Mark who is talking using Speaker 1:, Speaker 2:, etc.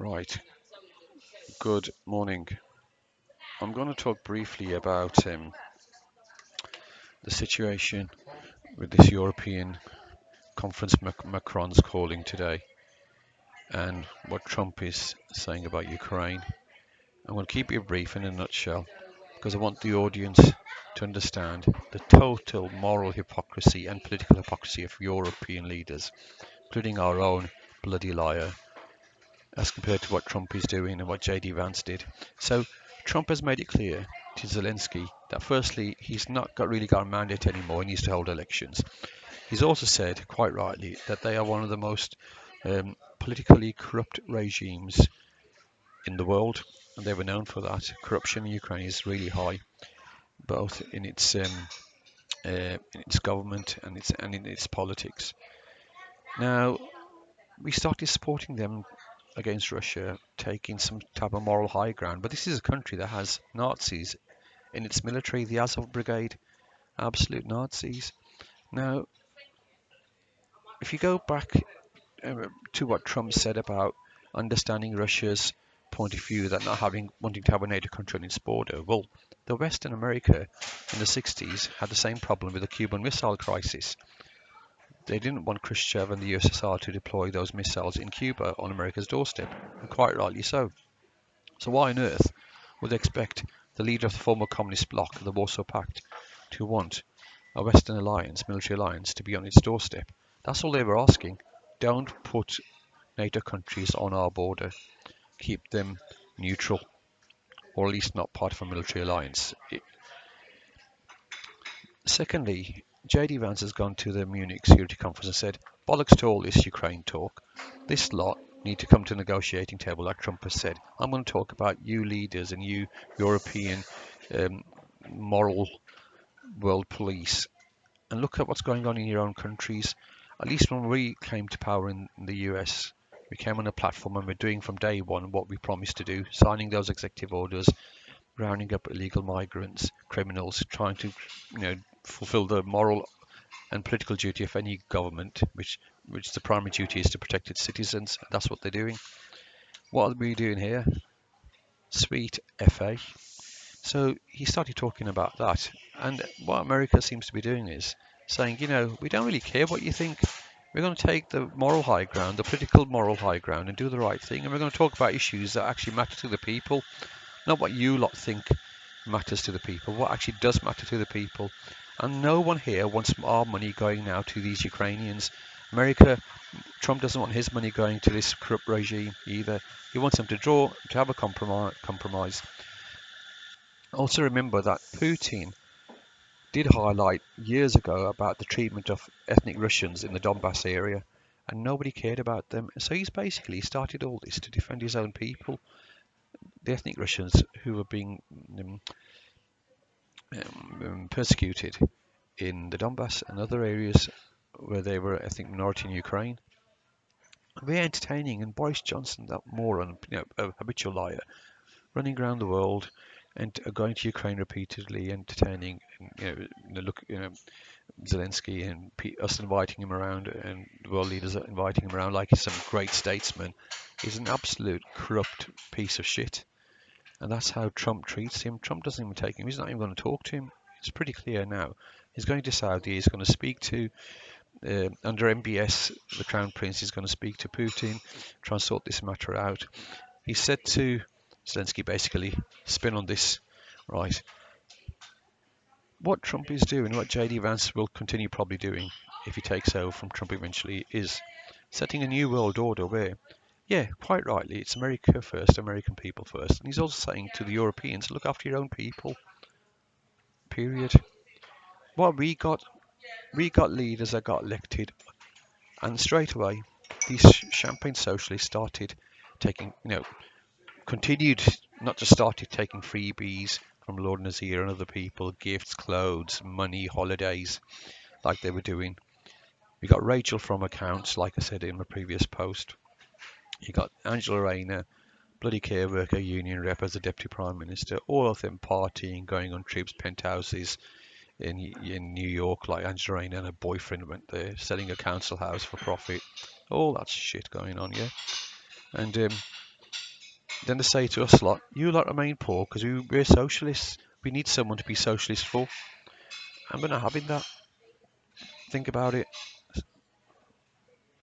Speaker 1: Right, good morning. I'm going to talk briefly about the situation with this European conference Macron's calling today and what Trump is saying about Ukraine. I'm going to keep it brief in a nutshell because I want the audience to understand the total moral hypocrisy and political hypocrisy of European leaders, including our own bloody liar, as compared to what Trump is doing and what JD Vance did. So Trump has made it clear to Zelensky that firstly, he's not really got a mandate anymore. He needs to hold elections. He's also said, quite rightly, that they are one of the most politically corrupt regimes in the world, and they were known for that. Corruption in Ukraine is really high, both in its government and in its politics. Now, we started supporting them against Russia, taking some type of moral high ground. But this is a country that has Nazis in its military, the Azov Brigade, absolute Nazis. Now, if you go back to what Trump said about understanding Russia's point of view that not wanting to have a NATO country on its border, well, the West and America in the 60s had the same problem with the Cuban Missile Crisis. They didn't want Khrushchev and the USSR to deploy those missiles in Cuba on America's doorstep, and quite rightly so. So why on earth would they expect the leader of the former communist bloc, the Warsaw Pact, to want a Western alliance, military alliance, to be on its doorstep? That's all they were asking. Don't put NATO countries on our border. Keep them neutral, or at least not part of a military alliance. Secondly, JD Vance has gone to the Munich Security Conference and said, bollocks to all this Ukraine talk. This lot need to come to the negotiating table, like Trump has said. I'm going to talk about you leaders and you European um, moral world police, and look at what's going on in your own countries. At least when we came to power in the US, we came on a platform and we're doing from day one what we promised to do, signing those executive orders, rounding up illegal migrants, criminals, trying to, fulfill the moral and political duty of any government, which the primary duty is to protect its citizens. That's what they're doing. What are we doing here? Sweet FA. So he started talking about that. And what America seems to be doing is saying, we don't really care what you think. We're going to take the moral high ground, the political moral high ground, and do the right thing. And we're going to talk about issues that actually matter to the people, not what you lot think matters to the people, what actually does matter to the people. And no one here wants our money going now to these Ukrainians. America, Trump doesn't want his money going to this corrupt regime either. He wants them to have a compromise. Also remember that Putin did highlight years ago about the treatment of ethnic Russians in the Donbass area, and nobody cared about them. So he's basically started all this to defend his own people, the ethnic Russians who were being persecuted in the Donbass and other areas where they were ethnic minority in Ukraine. We're entertaining, and Boris Johnson, that moron, a habitual liar, running around the world and going to Ukraine repeatedly, entertaining, Zelensky and us inviting him around, and world leaders are inviting him around like he's some great statesman. He's an absolute corrupt piece of shit, and that's how Trump treats him. Trump doesn't even take him. He's not even going to talk to him. It's pretty clear now. He's going to Saudi. He's going to speak to under MBS, the Crown Prince is going to speak to Putin, try and sort this matter out. He said to Zelensky, basically, spin on this, right? What Trump is doing, what JD Vance will continue probably doing if he takes over from Trump eventually, is setting a new world order where, yeah, quite rightly, it's America first, American people first. And he's also saying to the Europeans, look after your own people, period. What we got leaders that got elected, and straight away, these champagne socialists started taking, continued, not just started taking freebies from Lord Nazir and other people, gifts, clothes, money, holidays, like they were doing. We got Rachel from accounts, like I said in my previous post. You got Angela Rayner, bloody care worker union rep as a deputy prime minister, all of them partying, going on trips, penthouses in New York, like Angela Rayner and her boyfriend went there, selling a council house for profit. All that shit going on, yeah. And Then they say to us lot, you lot remain poor because we're socialists. We need someone to be socialist for. And we're not having that. Think about it.